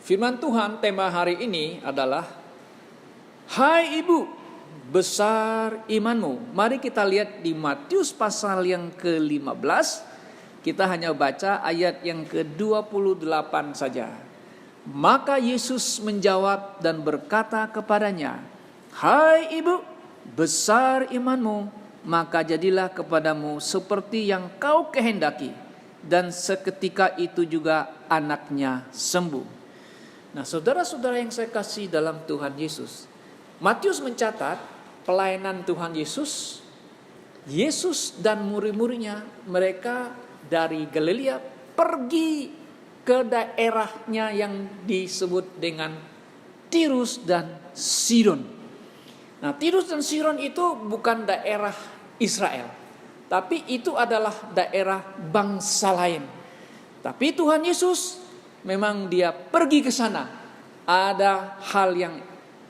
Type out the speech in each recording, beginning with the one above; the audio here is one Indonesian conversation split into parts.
Firman Tuhan tema hari ini adalah, Hai ibu, besar imanmu. Mari kita lihat di Matius pasal yang ke-15. Kita hanya baca ayat yang ke-28 saja. Maka Yesus menjawab dan berkata kepadanya, Hai ibu, besar imanmu, maka jadilah kepadamu seperti yang kau kehendaki. Dan seketika itu juga anaknya sembuh. Nah, saudara-saudara yang saya kasih dalam Tuhan Yesus, Matius mencatat pelayanan Tuhan Yesus. Yesus dan murid-muridnya, mereka dari Galilea pergi ke daerahnya yang disebut dengan Tirus dan Sidon. Nah, Tirus dan Sidon itu bukan daerah Israel, tapi itu adalah daerah bangsa lain. Tapi Tuhan Yesus memang dia pergi ke sana. Ada hal yang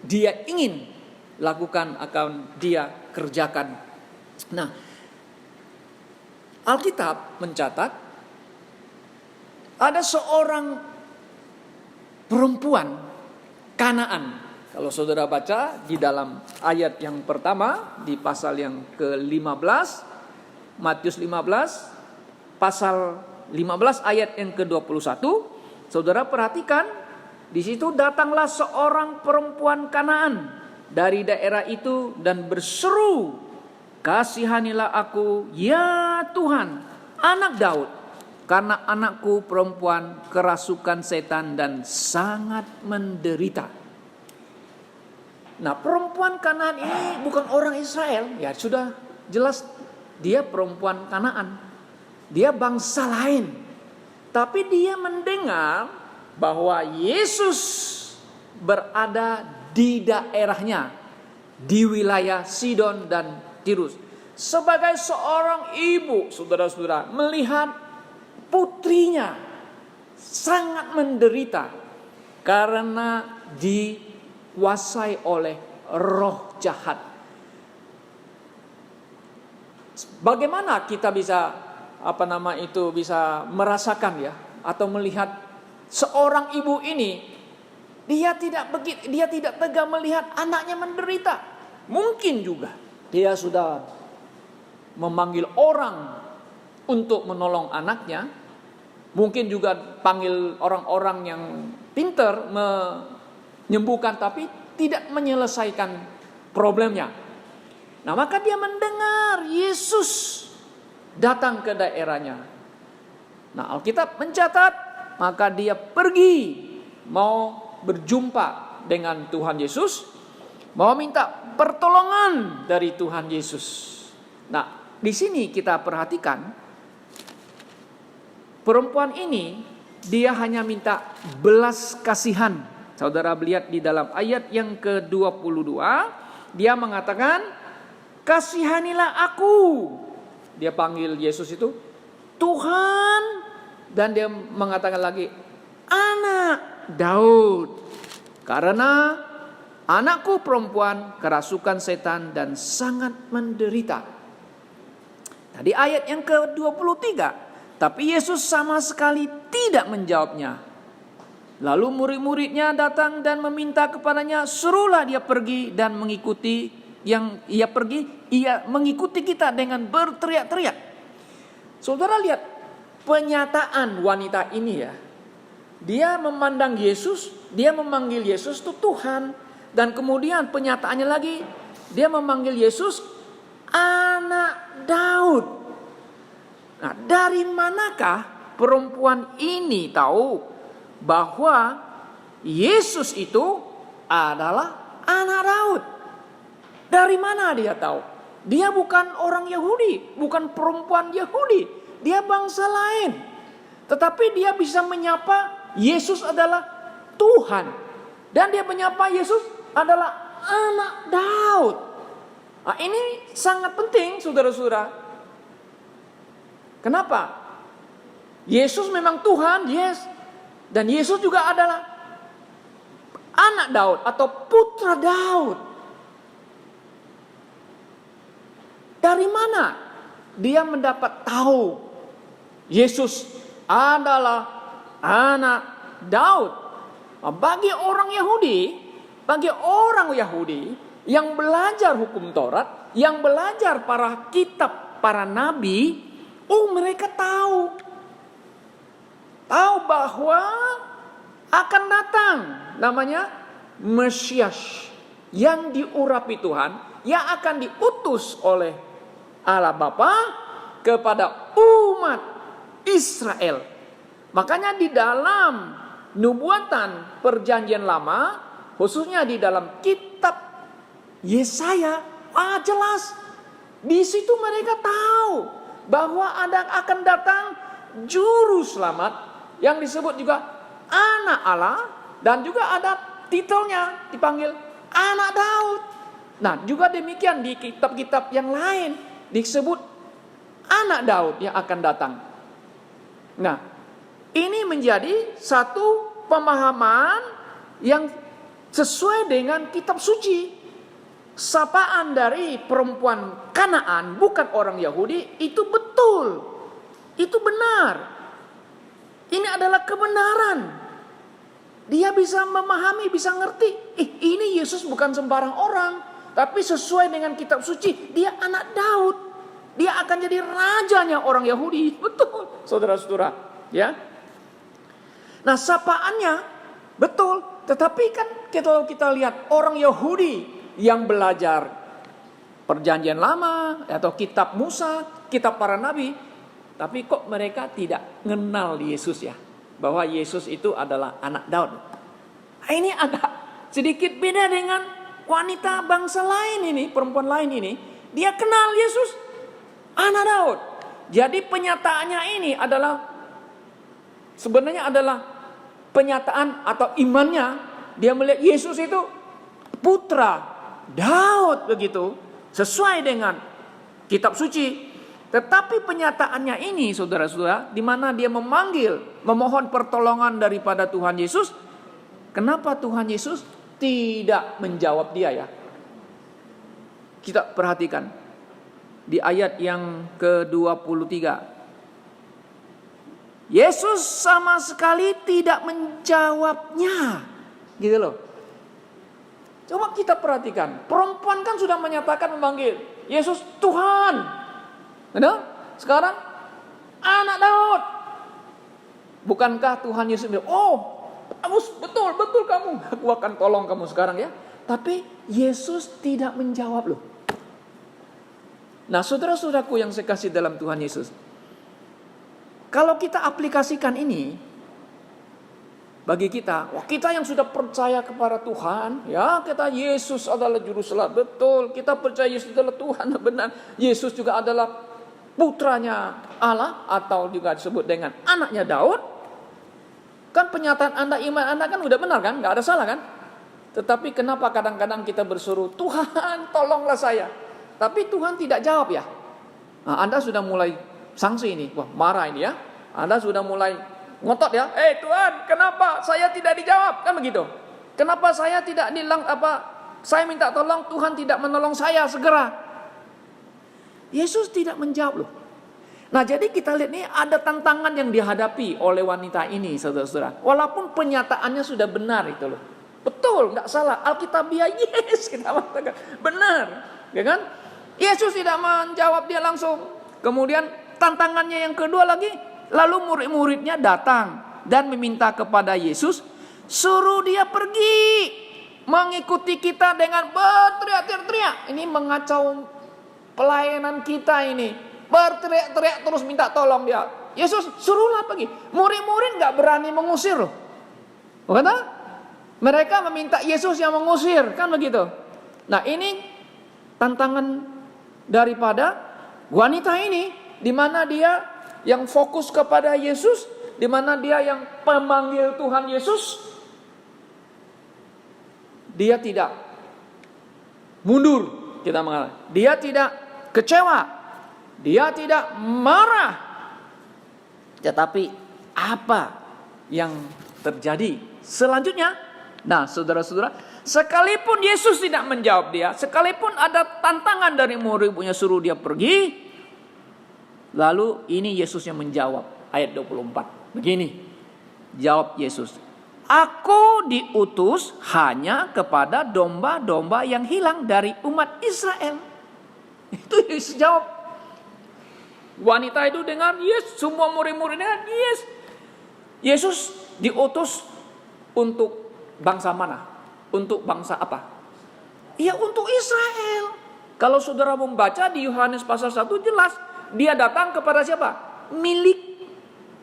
dia ingin lakukan, akan dia kerjakan. Nah, Alkitab mencatat ada seorang perempuan Kanaan. Kalau saudara baca di dalam ayat yang pertama di pasal yang ke-15, Matius 15, pasal 15 ayat yang ke-21, saudara perhatikan, di situ datanglah seorang perempuan Kanaan dari daerah itu dan berseru, Kasihanilah aku, ya Tuhan, anak Daud, karena anakku perempuan kerasukan setan dan sangat menderita. Nah, perempuan Kanaan ini bukan orang Israel, ya sudah jelas dia perempuan Kanaan. Dia bangsa lain. Tapi dia mendengar bahwa Yesus berada di daerahnya, di wilayah Sidon dan Tirus. Sebagai seorang ibu, saudara-saudara, melihat putrinya sangat menderita karena dikuasai oleh roh jahat. Bagaimana kita bisa bisa merasakan ya, atau melihat seorang ibu ini, dia tidak tega melihat anaknya menderita. Mungkin juga dia sudah memanggil orang untuk menolong anaknya. Mungkin juga panggil orang-orang yang pintar menyembuhkan, tapi tidak menyelesaikan problemnya. Nah, maka dia mendengar Yesus datang ke daerahnya. Nah, Alkitab mencatat, maka dia pergi mau berjumpa dengan Tuhan Yesus, mau minta pertolongan dari Tuhan Yesus. Nah, di sini kita perhatikan perempuan ini dia hanya minta belas kasihan. Saudara lihat di dalam ayat yang ke-22, dia mengatakan, "Kasihanilah aku." Dia panggil Yesus itu Tuhan, dan dia mengatakan lagi, "Anak Daud, karena anakku perempuan kerasukan setan dan sangat menderita." Tadi ayat yang ke-23, tapi Yesus sama sekali tidak menjawabnya. Lalu murid-muridnya datang dan meminta kepadanya, "Suruhlah dia pergi dan mengikuti." Yang ia pergi, ia mengikuti kita dengan berteriak-teriak. Saudara lihat penyataan wanita ini ya. Dia memandang Yesus, dia memanggil Yesus itu Tuhan. Dan kemudian penyataannya lagi, dia memanggil Yesus anak Daud. Nah, dari manakah perempuan ini tahu bahwa Yesus itu adalah anak Daud? Dari mana dia tahu? Dia bukan orang Yahudi, bukan perempuan Yahudi. Dia bangsa lain. Tetapi dia bisa menyapa Yesus adalah Tuhan. Dan dia menyapa Yesus adalah anak Daud. Nah, ini sangat penting, saudara-saudara. Kenapa? Yesus memang Tuhan, yes. Dan Yesus juga adalah anak Daud atau putra Daud. Dari mana dia mendapat tahu Yesus adalah anak Daud? Bagi orang Yahudi yang belajar hukum Taurat, yang belajar para kitab, para nabi, mereka tahu bahwa akan datang namanya Mesias yang diurapi Tuhan, yang akan diutus oleh Allah Bapa kepada umat Israel. Makanya di dalam nubuatan perjanjian lama, khususnya di dalam kitab Yesaya, jelas di situ mereka tahu bahwa akan datang juru selamat yang disebut juga anak Allah, dan juga ada titelnya dipanggil anak Daud. Nah, juga demikian di kitab-kitab yang lain disebut anak Daud yang akan datang. Nah, ini menjadi satu pemahaman yang sesuai dengan kitab suci. Sapaan dari perempuan Kanaan, bukan orang Yahudi, itu betul. Itu benar. Ini adalah kebenaran. Dia bisa memahami, bisa ngerti. Ini Yesus bukan sembarang orang, tapi sesuai dengan kitab suci, dia anak Daud. Dia akan jadi rajanya orang Yahudi. Betul, saudara-saudara. Ya. Nah, sapaannya betul. Tetapi kan kalau kita lihat orang Yahudi yang belajar perjanjian lama atau kitab Musa, kitab para nabi, tapi kok mereka tidak mengenal Yesus ya, bahwa Yesus itu adalah anak Daud. Ini agak sedikit beda dengan wanita bangsa lain ini, perempuan lain ini. Dia kenal Yesus anak Daud. Jadi penyataannya ini adalah sebenarnya adalah penyataan atau imannya. Dia melihat Yesus itu putra Daud, begitu, sesuai dengan kitab suci. Tetapi penyataannya ini, saudara-saudara, di mana dia memohon pertolongan daripada Tuhan Yesus. Kenapa Tuhan Yesus tidak menjawab dia ya? Kita perhatikan di ayat yang ke-23. Yesus sama sekali tidak menjawabnya. Gitu loh. Coba kita perhatikan, perempuan kan sudah menyatakan memanggil Yesus Tuhan. Benar? Sekarang anak Daud. Bukankah Tuhan Yesus bilang, betul kamu, aku akan tolong kamu sekarang ya. Tapi Yesus tidak menjawab loh. Nah, saudara-saudaraku yang saya kasih dalam Tuhan Yesus, kalau kita aplikasikan ini bagi kita, kita yang sudah percaya kepada Tuhan, ya, kita Yesus adalah juru selamat, betul. Kita percaya Yesus adalah Tuhan, benar. Yesus juga adalah putranya Allah, atau juga disebut dengan anaknya Daud. Kan pernyataan Anda, iman Anda kan udah benar kan, nggak ada salah kan? Tetapi kenapa kadang-kadang kita berseru, Tuhan tolonglah saya, tapi Tuhan tidak jawab ya? Nah, Anda sudah mulai sanksi ini, wah marah ini ya. Anda sudah mulai ngotot ya, Tuhan, kenapa saya tidak dijawab? Kan begitu. Kenapa saya tidak saya minta tolong, Tuhan tidak menolong saya segera. Yesus tidak menjawab loh. Nah, jadi kita lihat nih ada tantangan yang dihadapi oleh wanita ini, saudara-saudara. Walaupun penyataannya sudah benar itu loh. Betul, nggak salah. Alkitabiah, yes, kita mengatakan benar, ya kan? Yesus tidak menjawab dia langsung. Kemudian tantangannya yang kedua lagi, lalu murid-muridnya datang dan meminta kepada Yesus, suruh dia pergi mengikuti kita dengan berteriak-teriak. Ini mengacau pelayanan kita ini. Berteriak-teriak terus minta tolong dia. Yesus suruhlah pergi. Murid-murid gak berani mengusir loh. Bukan? Mereka meminta Yesus yang mengusir, kan begitu. Nah, ini tantangan daripada wanita ini, di mana dia yang fokus kepada Yesus, di mana dia yang memanggil Tuhan Yesus. Dia tidak mundur, kita mengatakan. Dia tidak kecewa, dia tidak marah. Tetapi apa yang terjadi selanjutnya? Nah, saudara-saudara, sekalipun Yesus tidak menjawab dia, sekalipun ada tantangan dari murid-muridnya suruh dia pergi, lalu ini Yesus yang menjawab. Ayat 24. Begini jawab Yesus, Aku diutus hanya kepada domba-domba yang hilang dari umat Israel. Itu Yesus jawab. Wanita itu dengar, yes. Semua murid-murid dengar, yes. Yesus diutus untuk bangsa mana? Untuk bangsa apa? Ya untuk Israel. Kalau saudara membaca di Yohanes pasal 1 jelas. Dia datang kepada siapa? Milik.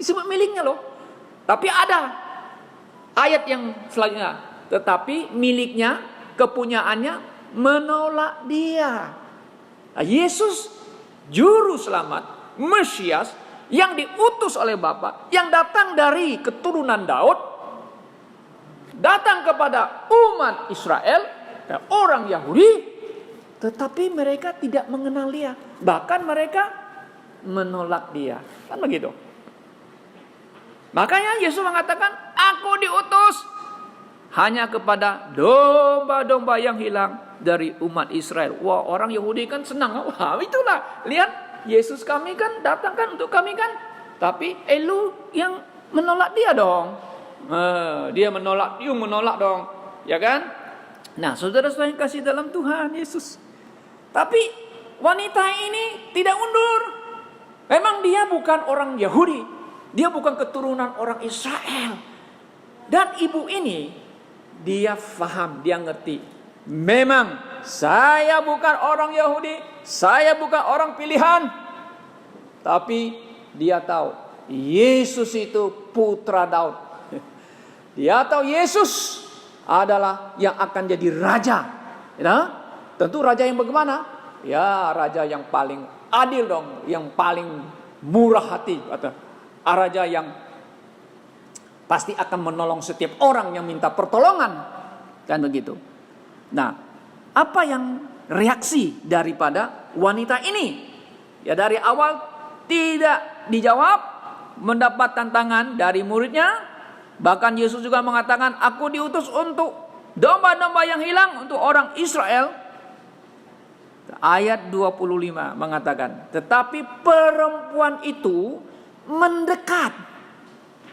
Disebut miliknya loh. Tapi ada ayat yang selanjutnya. Tetapi miliknya, kepunyaannya menolak dia. Nah, Yesus juru selamat, Mesias yang diutus oleh Bapa, yang datang dari keturunan Daud, datang kepada umat Israel, orang Yahudi, tetapi mereka tidak mengenal dia. Bahkan mereka menolak dia. Kan begitu. Makanya Yesus mengatakan, aku diutus hanya kepada domba-domba yang hilang dari umat Israel. Wah, orang Yahudi kan senang. Wah, itulah. Lihat, Yesus kami kan datang kan untuk kami kan. Tapi lu yang menolak dia dong. Dia menolak, you menolak dong. Ya kan? Nah, saudara-saudara yang kasih dalam Tuhan Yesus. Tapi wanita ini tidak mundur. Memang dia bukan orang Yahudi. Dia bukan keturunan orang Israel. Dan ibu ini, dia faham, dia ngerti. Memang saya bukan orang Yahudi, saya bukan orang pilihan. Tapi dia tahu, Yesus itu putra Daud. Dia tahu Yesus adalah yang akan jadi raja. Ya, tentu raja yang bagaimana? Ya, raja yang paling adil dong, yang paling murah hati. Raja yang pasti akan menolong setiap orang yang minta pertolongan. Kan begitu. Nah, apa yang reaksi daripada wanita ini? Ya, dari awal tidak dijawab, mendapat tantangan dari muridnya. Bahkan Yesus juga mengatakan, aku diutus untuk domba-domba yang hilang, untuk orang Israel. Ayat 25 mengatakan, tetapi perempuan itu mendekat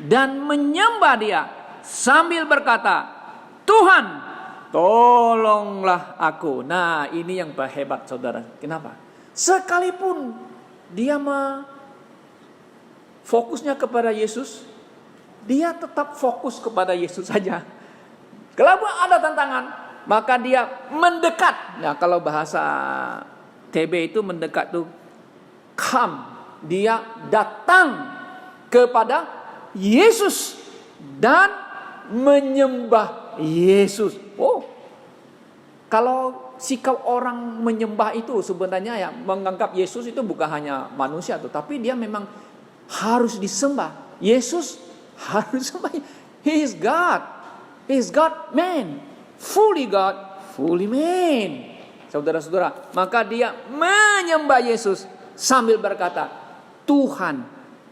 dan menyembah dia sambil berkata, Tuhan, tolonglah aku. Nah, ini yang hebat saudara. Kenapa? Sekalipun dia fokusnya kepada Yesus, dia tetap fokus kepada Yesus saja. Kalau ada tantangan, maka dia mendekat. Nah, kalau bahasa TB itu mendekat tuh come. Dia datang kepada Yesus dan menyembah Yesus. Oh, kalau sikap orang menyembah itu sebenarnya ya menganggap Yesus itu bukan hanya manusia tuh, tapi dia memang harus disembah. Yesus harus disembah. He is God. He is God man. Fully God, fully man. Saudara-saudara, maka dia menyembah Yesus sambil berkata, Tuhan,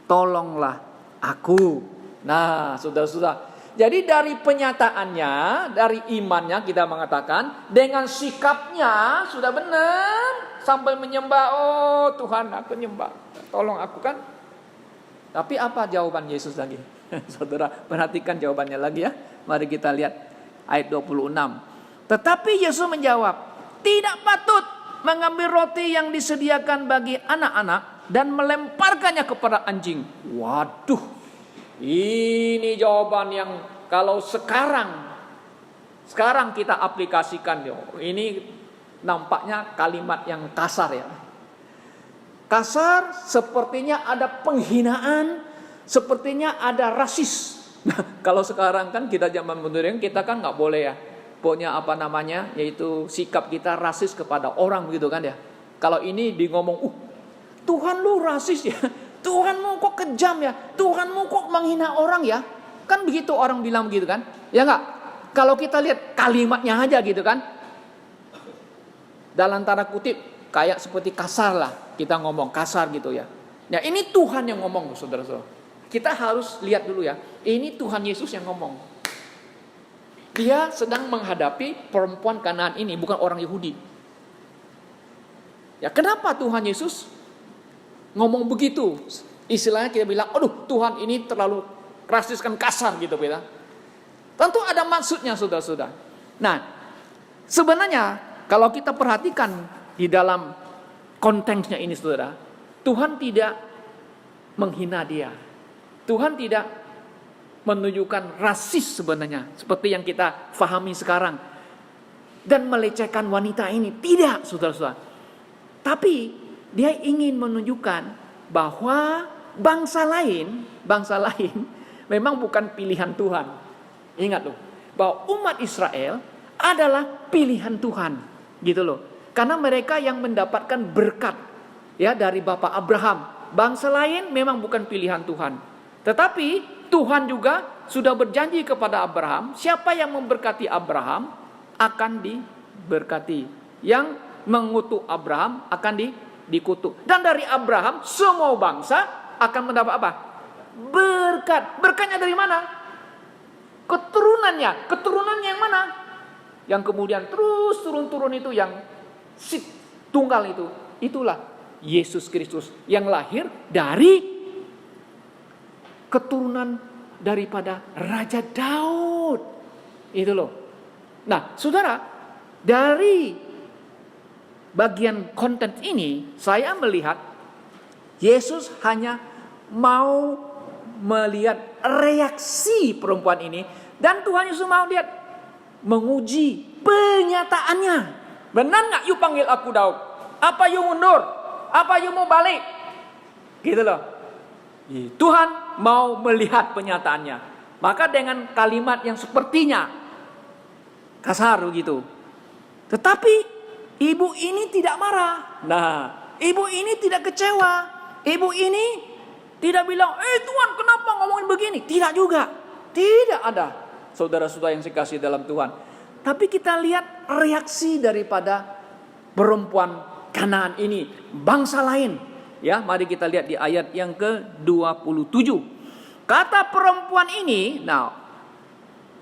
tolonglah aku. Nah, saudara-saudara, jadi dari penyataannya, dari imannya kita mengatakan, dengan sikapnya sudah benar, sampai menyembah, oh Tuhan aku nyembah, tolong aku kan. Tapi apa jawaban Yesus lagi? Saudara, perhatikan jawabannya lagi ya. Mari kita lihat ayat 26. Tetapi Yesus menjawab, tidak patut mengambil roti yang disediakan bagi anak-anak dan melemparkannya kepada anjing. Waduh, ini jawaban yang kalau sekarang kita aplikasikan. Ini nampaknya kalimat yang kasar ya. Kasar, sepertinya ada penghinaan, sepertinya ada rasis. Nah, kalau sekarang kan kita zaman modern, kita kan nggak boleh ya punya yaitu sikap kita rasis kepada orang begitu kan ya. Kalau ini di ngomong, Tuhan lu rasis ya, Tuhanmu kok kejam ya, Tuhanmu kok menghina orang ya. Kan begitu orang bilang begitu kan. Ya enggak? Kalau kita lihat kalimatnya aja gitu kan. Dalam tanda kutip kayak seperti kasar lah. Kita ngomong kasar gitu ya. Nah, ini Tuhan yang ngomong saudara-saudara. Kita harus lihat dulu ya. Ini Tuhan Yesus yang ngomong. Dia sedang menghadapi perempuan Kanaan ini, bukan orang Yahudi. Ya, kenapa Tuhan Yesus ngomong begitu? Istilahnya kita bilang, aduh Tuhan ini terlalu rasis kan, kasar gitu kita. Tentu ada maksudnya, saudara-saudara. Nah, sebenarnya kalau kita perhatikan di dalam konteksnya ini, saudara, Tuhan tidak menghina dia. Tuhan tidak menunjukkan rasis sebenarnya, seperti yang kita pahami sekarang. Dan melecehkan wanita ini. Tidak, saudara-saudara. Tapi dia ingin menunjukkan bahwa bangsa lain memang bukan pilihan Tuhan. Ingat loh, bahwa umat Israel adalah pilihan Tuhan, gitu loh. Karena mereka yang mendapatkan berkat ya dari Bapak Abraham. Bangsa lain memang bukan pilihan Tuhan. Tetapi Tuhan juga sudah berjanji kepada Abraham, siapa yang memberkati Abraham akan diberkati. Yang mengutuk Abraham akan dikutuk. Dan dari Abraham semua bangsa akan mendapat apa? Berkat. Berkatnya dari mana? Keturunannya yang mana? Yang kemudian terus turun-turun itu, yang si tunggal itu. Itulah Yesus Kristus yang lahir dari keturunan daripada Raja Daud. Itu loh. Nah, saudara, dari bagian konten ini saya melihat Yesus hanya mau melihat reaksi perempuan ini, dan Tuhan Yesus mau lihat menguji penyataannya. Benar nggak you panggil aku Daud? Apa you mundur? Apa you mau balik? Gitu loh. Tuhan mau melihat penyataannya. Maka dengan kalimat yang sepertinya kasar begitu. Tetapi ibu ini tidak marah. Nah, ibu ini tidak kecewa. Ibu ini tidak bilang, Tuhan kenapa ngomongin begini? Tidak juga. Tidak ada. Saudara-saudara yang dikasihi dalam Tuhan. Tapi kita lihat reaksi daripada perempuan Kanaan ini. Bangsa lain. Ya, mari kita lihat di ayat yang ke-27. Kata perempuan ini, nah,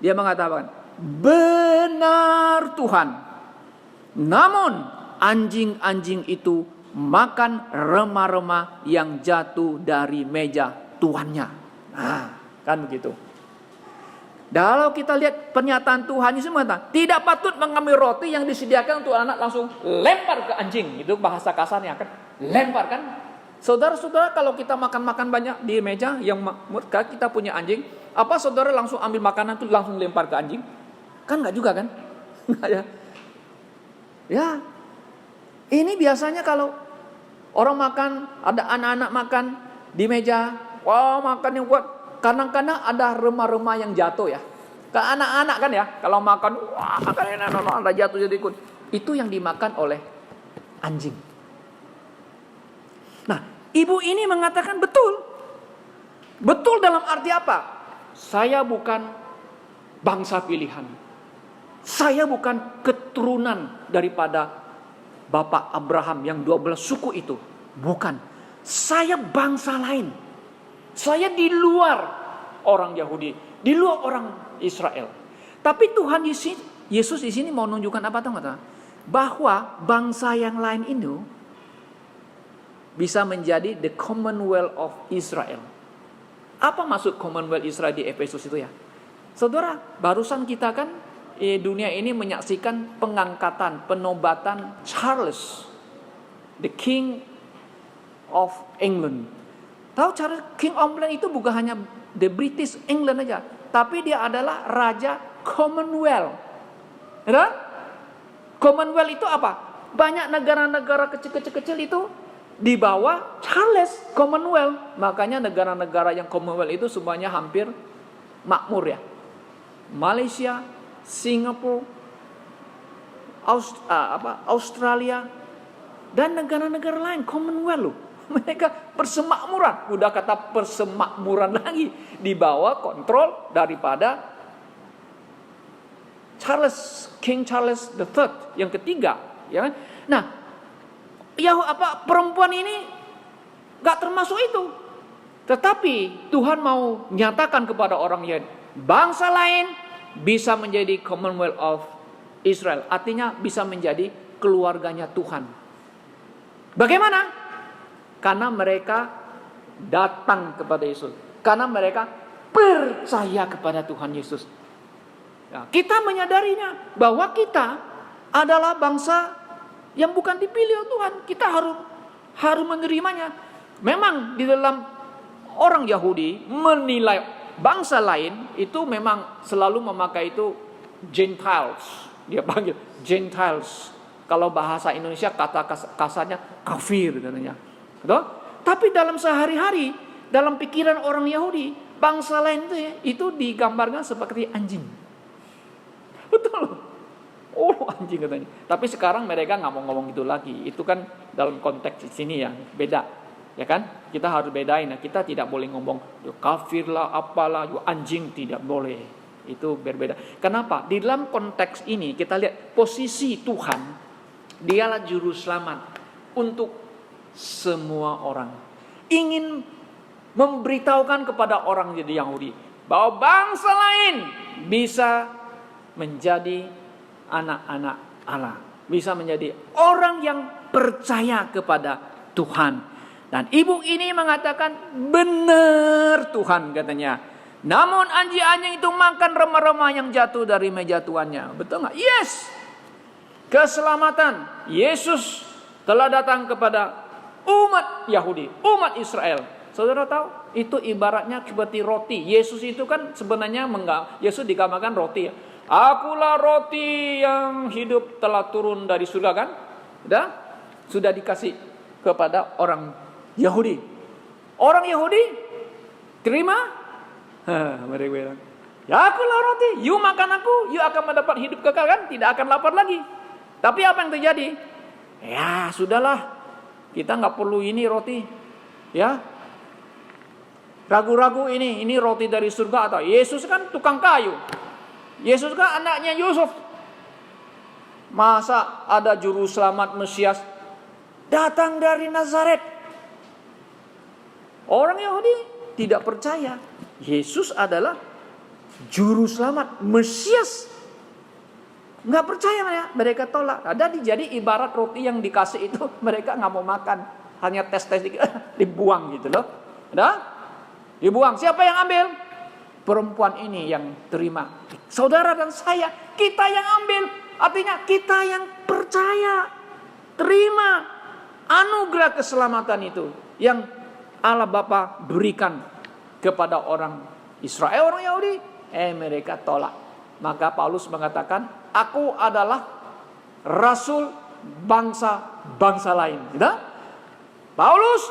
dia mengatakan, benar Tuhan. Namun anjing-anjing itu makan remah-remah yang jatuh dari meja tuannya. Nah, kan begitu. Kalau kita lihat pernyataan Tuhan Yesus mengatakan, tidak patut mengambil roti yang disediakan untuk anak langsung lempar ke anjing. Itu bahasa kasarnya kan, lempar kan. Saudara-saudara, kalau kita makan-makan banyak di meja yang kita punya anjing, apa saudara langsung ambil makanan itu langsung lempar ke anjing? Kan enggak juga kan? Ya, ini biasanya kalau orang makan, ada anak-anak makan di meja, wah makan yang kuat. Kadang-kadang ada remah-remah yang jatuh ya. Ke anak-anak kan ya, kalau makan, wah makan enak, ada jatuh jadi ikut. Itu yang dimakan oleh anjing. Nah, ibu ini mengatakan betul. Betul dalam arti apa? Saya bukan bangsa pilihan. Saya bukan keturunan daripada Bapak Abraham yang 12 suku itu. Bukan. Saya bangsa lain. Saya di luar orang Yahudi, di luar orang Israel. Tapi Tuhan Yesus di sini mau menunjukkan apa tahu nggak? Bahwa bangsa yang lain itu bisa menjadi the Commonwealth of Israel. Apa maksud Commonwealth Israel di Efesus itu ya? Saudara, barusan kita kan dunia ini menyaksikan pengangkatan, penobatan Charles, the King of England. Tahu Charles King of England itu bukan hanya the British England aja, tapi dia adalah Raja Commonwealth. Ya? Commonwealth itu apa? Banyak negara-negara kecil-kecil itu di bawah Charles Commonwealth. Makanya negara-negara yang Commonwealth itu semuanya hampir makmur ya. Malaysia, Singapura, Australia, dan negara-negara lain Commonwealth loh. Mereka persemakmuran, udah kata persemakmuran lagi, di bawah kontrol daripada King Charles III yang ketiga, ya kan? Nah, perempuan ini nggak termasuk itu. Tetapi Tuhan mau nyatakan kepada orang yang bangsa lain bisa menjadi Commonwealth of Israel. Artinya bisa menjadi keluarganya Tuhan. Bagaimana? Karena mereka datang kepada Yesus. Karena mereka percaya kepada Tuhan Yesus. Nah, kita menyadarinya bahwa kita adalah bangsa yang bukan dipilih oleh Tuhan. Kita harus menerimanya. Memang di dalam orang Yahudi menilai bangsa lain itu memang selalu memakai itu Gentiles. Dia panggil Gentiles. Kalau bahasa Indonesia kata kasarnya kafir katanya. Betul? Tapi dalam sehari-hari, dalam pikiran orang Yahudi, bangsa lain itu digambarkan seperti anjing. Betul. Oh, anjing katanya. Tapi sekarang mereka nggak mau ngomong itu lagi. Itu kan dalam konteks di sini yang beda, ya kan? Kita harus bedain. Kita tidak boleh ngomong kafir lah, apalah, anjing, tidak boleh. Itu berbeda. Kenapa? Di dalam konteks ini kita lihat posisi Tuhan, dialah juru selamat untuk semua orang. Ingin memberitahukan kepada orang jadi Yahudi bahwa bangsa lain bisa menjadi anak-anak Allah, bisa menjadi orang yang percaya kepada Tuhan. Dan ibu ini mengatakan, benar Tuhan katanya. Namun anjing-anjing itu makan remah-remah yang jatuh dari meja tuannya. Betul nggak? Yes. Keselamatan Yesus telah datang kepada umat Yahudi, umat Israel. Saudara tahu, itu ibaratnya seperti roti. Yesus itu kan sebenarnya Yesus digambarkan roti. Akulah roti yang hidup telah turun dari surga kan? Sudah dikasih kepada orang Yahudi. Orang Yahudi terima? Mereka bilang, ya akulah roti, you makan aku, you akan mendapat hidup kekal kan? Tidak akan lapar lagi. Tapi apa yang terjadi? Ya sudahlah, kita nggak perlu ini roti. Ya, ragu-ragu ini roti dari surga atau Yesus kan tukang kayu. Yesus kan anaknya Yusuf. Masa ada juru selamat Mesias datang dari Nazaret? Orang Yahudi tidak percaya Yesus adalah juru selamat Mesias. Nggak percaya mereka tolak. Jadi ibarat roti yang dikasih itu mereka nggak mau makan, hanya tes dibuang gitu loh. Dibuang. Siapa yang ambil? Perempuan ini yang terima. Saudara dan saya, kita yang ambil. Artinya kita yang percaya, terima anugerah keselamatan itu yang Allah Bapa berikan kepada orang Israel, orang Yahudi. Mereka tolak. Maka Paulus mengatakan, aku adalah rasul bangsa lain. Gitu? Paulus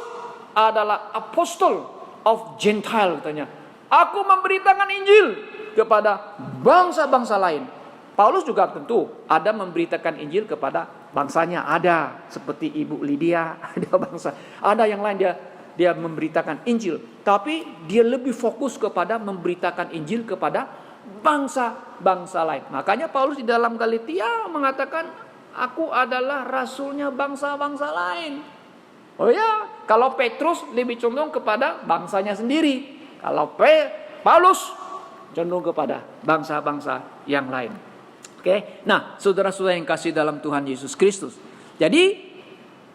adalah apostol of Gentile katanya. Aku memberitakan Injil kepada bangsa-bangsa lain. Paulus juga tentu ada memberitakan Injil kepada bangsanya. Ada seperti Ibu Lydia, ada bangsa. Ada yang lain dia memberitakan Injil. Tapi dia lebih fokus kepada memberitakan Injil kepada bangsa-bangsa lain. Makanya Paulus di dalam Galatia mengatakan, aku adalah rasulnya bangsa-bangsa lain. Oh ya, kalau Petrus lebih condong kepada bangsanya sendiri. Kalau Paulus cenderung kepada bangsa-bangsa yang lain. Oke. Nah, saudara-saudara yang kasih dalam Tuhan Yesus Kristus. Jadi,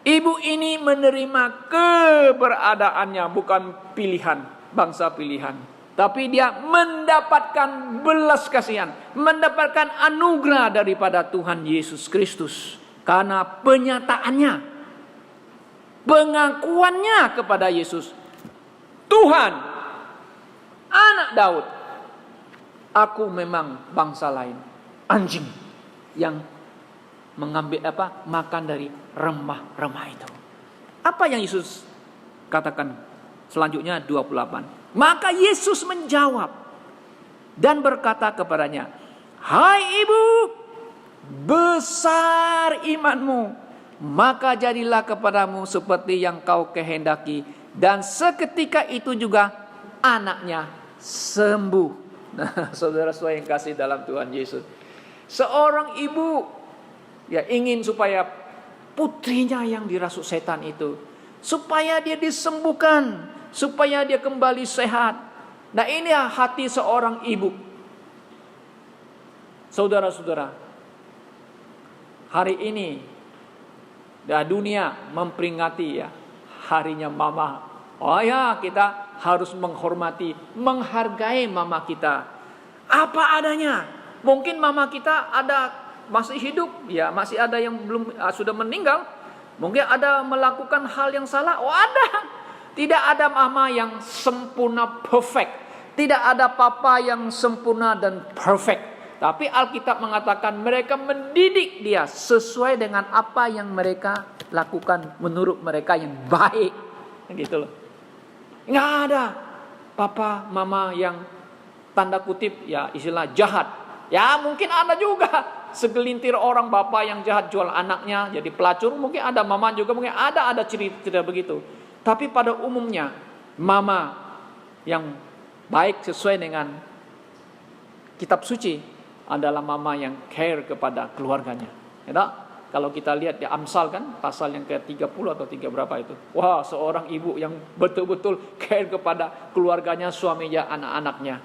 ibu ini menerima keberadaannya, bukan pilihan, bangsa pilihan. Tapi dia mendapatkan belas kasihan, mendapatkan anugerah daripada Tuhan Yesus Kristus. Karena penyataannya, pengakuannya kepada Yesus. Tuhan, anak Daud, aku memang bangsa lain, anjing yang mengambil makan dari remah-remah itu. Apa yang Yesus katakan selanjutnya 28. Maka Yesus menjawab dan berkata kepadanya, hai ibu, besar imanmu, maka jadilah kepadamu seperti yang kau kehendaki. Dan seketika itu juga anaknya sembuh. Nah, saudara-saudara yang kasih dalam Tuhan Yesus, seorang ibu ya ingin supaya putrinya yang dirasuk setan itu, supaya dia disembuhkan, supaya dia kembali sehat. Nah, ini hati seorang ibu. Saudara-saudara, hari ini dunia memperingati ya harinya mama. Oh ya, kita harus menghormati, menghargai mama kita apa adanya. Mungkin mama kita masih hidup, ya masih ada yang belum sudah meninggal. Mungkin ada melakukan hal yang salah. Oh ada. Tidak ada mama yang sempurna perfect. Tidak ada papa yang sempurna dan perfect. Tapi Alkitab mengatakan mereka mendidik dia sesuai dengan apa yang mereka lakukan menurut mereka yang baik. Gitu loh. Nggak ada papa mama yang tanda kutip ya istilah jahat. Ya mungkin ada juga segelintir orang bapak yang jahat jual anaknya jadi pelacur. Mungkin ada mama juga, mungkin ada cerita begitu. Tapi pada umumnya mama yang baik sesuai dengan kitab suci adalah mama yang care kepada keluarganya. Ya, kalau kita lihat di Amsal kan pasal yang ke-30 atau 3 berapa itu. Wah, seorang ibu yang betul-betul care kepada keluarganya, suaminya, anak-anaknya.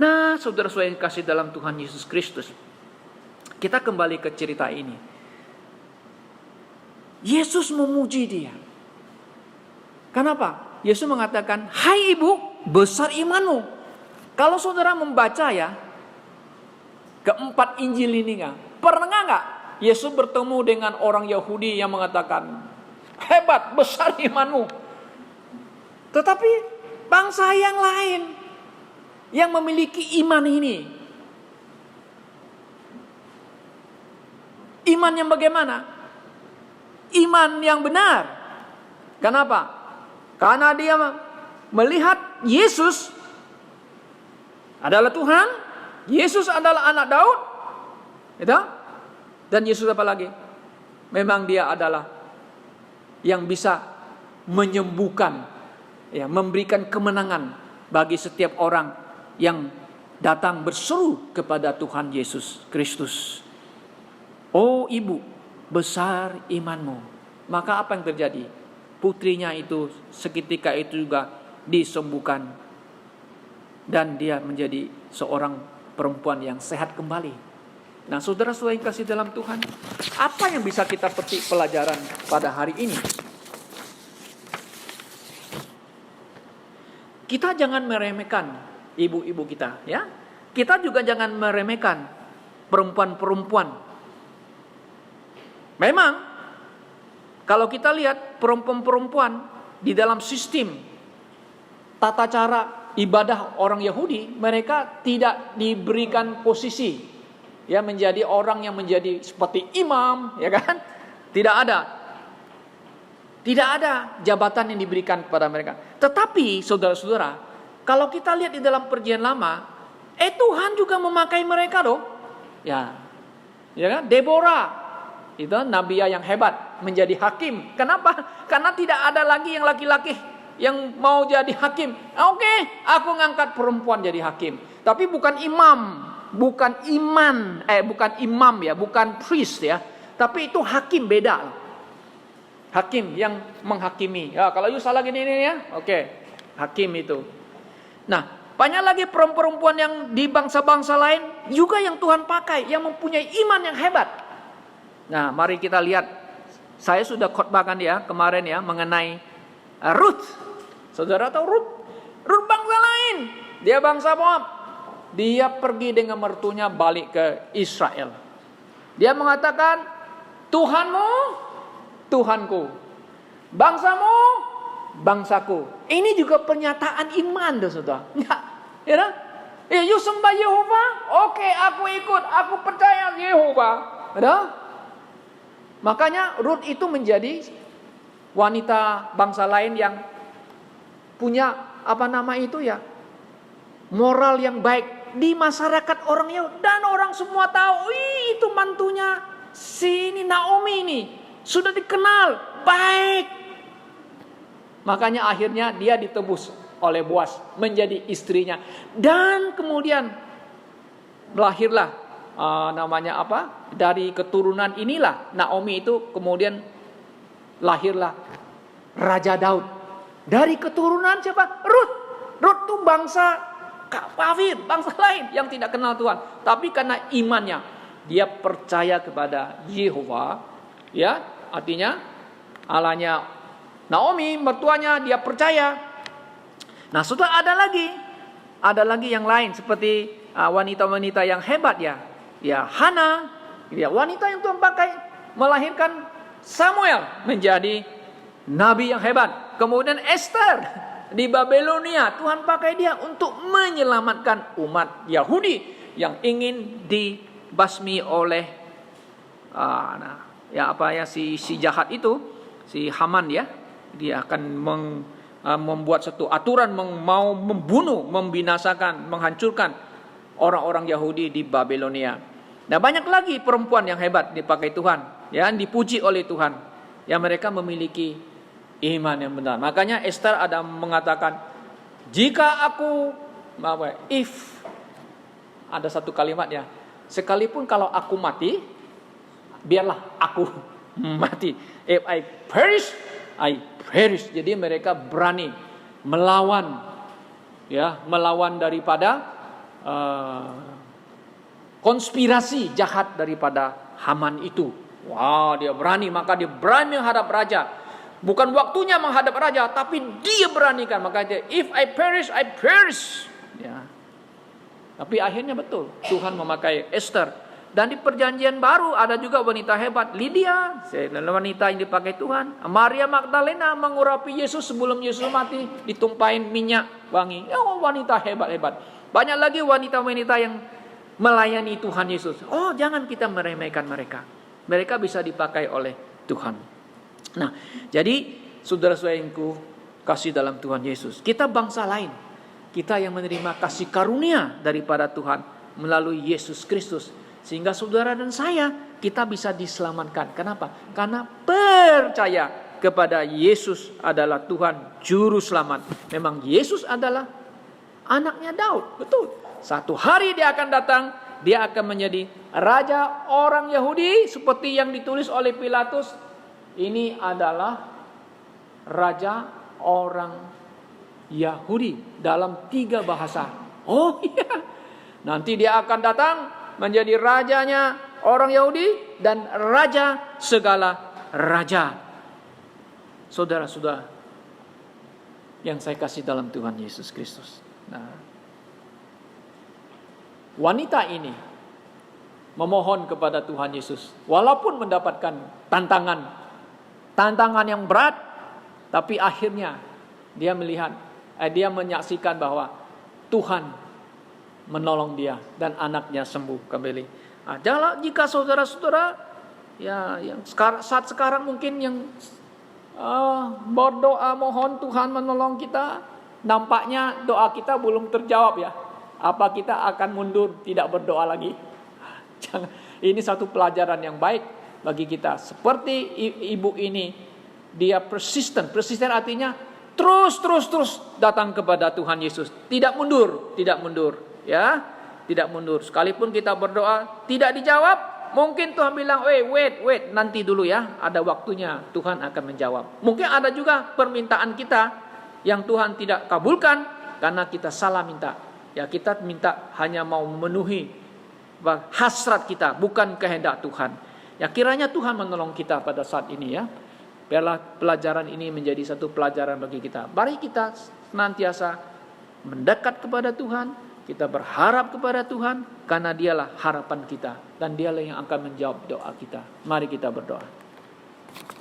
Nah, saudara-saudara yang kasih dalam Tuhan Yesus Kristus. Kita kembali ke cerita ini. Yesus memuji dia. Kenapa? Yesus mengatakan, "Hai ibu, besar imanmu." Kalau saudara membaca ya, keempat Injil ini pernah nggak Yesus bertemu dengan orang Yahudi yang mengatakan, "Hebat, besar imanmu." Tetapi bangsa yang lain yang memiliki iman ini, iman yang bagaimana? Iman yang benar. Kenapa? Karena dia melihat Yesus adalah Tuhan, Yesus adalah anak Daud, gitu? Dan Yesus apa lagi? Memang dia adalah yang bisa menyembuhkan, ya, memberikan kemenangan bagi setiap orang yang datang berseru kepada Tuhan Yesus Kristus. Oh ibu, besar imanmu. Maka apa yang terjadi? Putrinya itu seketika itu juga disembuhkan. Dan dia menjadi seorang perempuan yang sehat kembali. Nah saudara-saudara yang kasih dalam Tuhan, apa yang bisa kita petik pelajaran pada hari ini? Kita jangan meremehkan ibu-ibu kita, ya. Kita juga jangan meremehkan perempuan-perempuan. Memang kalau kita lihat perempuan-perempuan di dalam sistem tata cara ibadah orang Yahudi, mereka tidak diberikan posisi ya menjadi orang yang menjadi seperti imam, ya kan? Tidak ada jabatan yang diberikan kepada mereka. Tetapi saudara-saudara, kalau kita lihat di dalam Perjanjian Lama, Tuhan juga memakai mereka loh. Ya kan? Deborah itu nabiya yang hebat menjadi hakim. Kenapa? Karena tidak ada lagi yang laki-laki yang mau jadi hakim. Oke, aku ngangkat perempuan jadi hakim. Tapi bukan imam, bukan imam ya, bukan priest ya. Tapi itu hakim, beda. Hakim yang menghakimi. Ya, kalau you salah gini ya, oke, hakim itu. Nah, banyak lagi perempuan yang di bangsa-bangsa lain juga yang Tuhan pakai, yang mempunyai iman yang hebat. Nah, mari kita lihat. Saya sudah khotbahkan ya kemarin ya mengenai Ruth. Saudara tahu Ruth? Ruth bangsa lain. Dia bangsa Moab. Dia pergi dengan mertunya balik ke Israel. Dia mengatakan, Tuhanmu, Tuhanku. Bangsamu, bangsaku. Ini juga pernyataan iman, saudara. Ya, you sembah Yehova? Oke, aku ikut. Aku percaya Yehova. Ada? Makanya Ruth itu menjadi wanita bangsa lain yang punya moral yang baik di masyarakat orang Yahudi, dan orang semua tahu, itu mantunya ini Naomi ini sudah dikenal baik. Makanya akhirnya dia ditebus oleh Boaz menjadi istrinya, dan kemudian lahirlah dari keturunan inilah Naomi itu kemudian lahirlah Raja Daud. Dari keturunan siapa? Ruth. Ruth itu bangsa kafir, bangsa lain yang tidak kenal Tuhan. Tapi karena imannya, dia percaya kepada Yehova, ya, artinya Allahnya Naomi, mertuanya, dia percaya. Nah, sudah ada lagi yang lain seperti wanita-wanita yang hebat ya. ya Hana, ya wanita yang Tuhan pakai melahirkan Samuel menjadi nabi yang hebat. Kemudian Esther di Babelonia, Tuhan pakai dia untuk menyelamatkan umat Yahudi yang ingin dibasmi oleh si jahat itu, si Haman ya. Dia akan membuat satu aturan mau membunuh, membinasakan, menghancurkan orang-orang Yahudi di Babelonia. Nah, banyak lagi perempuan yang hebat dipakai Tuhan, ya, dipuji oleh Tuhan. Ya, mereka memiliki iman yang benar. Makanya Esther ada mengatakan, ada satu kalimat ya, sekalipun kalau aku mati, biarlah aku mati. If I perish, I perish. Jadi mereka berani melawan, ya, melawan daripada konspirasi jahat daripada Haman itu. Wah, dia berani, maka dia berani menghadap raja. Bukan waktunya menghadap raja, tapi dia beranikan. Maka dia, if I perish, I perish. Ya. Tapi akhirnya betul, Tuhan memakai Esther. Dan di perjanjian baru ada juga wanita hebat, Lydia, wanita yang dipakai Tuhan. Maria Magdalena mengurapi Yesus sebelum Yesus mati, ditumpahin minyak wangi. Ya, wanita hebat-hebat. Banyak lagi wanita-wanita yang melayani Tuhan Yesus. Oh, jangan kita meremehkan mereka. Mereka bisa dipakai oleh Tuhan. Nah, jadi saudara-saudaraku kasih dalam Tuhan Yesus, kita bangsa lain, kita yang menerima kasih karunia daripada Tuhan melalui Yesus Kristus, sehingga saudara dan saya kita bisa diselamatkan. Kenapa? Karena percaya kepada Yesus adalah Tuhan juru selamat. Memang Yesus adalah anaknya Daud, betul. Satu hari dia akan datang, dia akan menjadi raja orang Yahudi seperti yang ditulis oleh Pilatus. Ini adalah raja orang Yahudi dalam 3 bahasa. Oh iya, nanti dia akan datang menjadi rajanya orang Yahudi dan raja segala raja. Saudara-saudara yang saya kasih dalam Tuhan Yesus Kristus. Nah, wanita ini memohon kepada Tuhan Yesus, walaupun mendapatkan tantangan yang berat, tapi akhirnya dia menyaksikan bahwa Tuhan menolong dia dan anaknya sembuh kembali. Nah, jika saudara-saudara yang saat sekarang mungkin yang berdoa mohon Tuhan menolong kita, nampaknya doa kita belum terjawab ya. Apa kita akan mundur tidak berdoa lagi? Ini satu pelajaran yang baik bagi kita. Seperti ibu ini, dia persisten artinya terus datang kepada Tuhan Yesus. Tidak mundur, ya, tidak mundur. Sekalipun kita berdoa tidak dijawab, mungkin Tuhan bilang, wait, nanti dulu ya, ada waktunya Tuhan akan menjawab. Mungkin ada juga permintaan kita yang Tuhan tidak kabulkan karena kita salah minta. Ya, kita minta hanya mau memenuhi hasrat kita, bukan kehendak Tuhan. Ya, kiranya Tuhan menolong kita pada saat ini ya. Biarlah pelajaran ini menjadi satu pelajaran bagi kita. Mari kita senantiasa mendekat kepada Tuhan, kita berharap kepada Tuhan, karena dialah harapan kita dan dialah yang akan menjawab doa kita. Mari kita berdoa.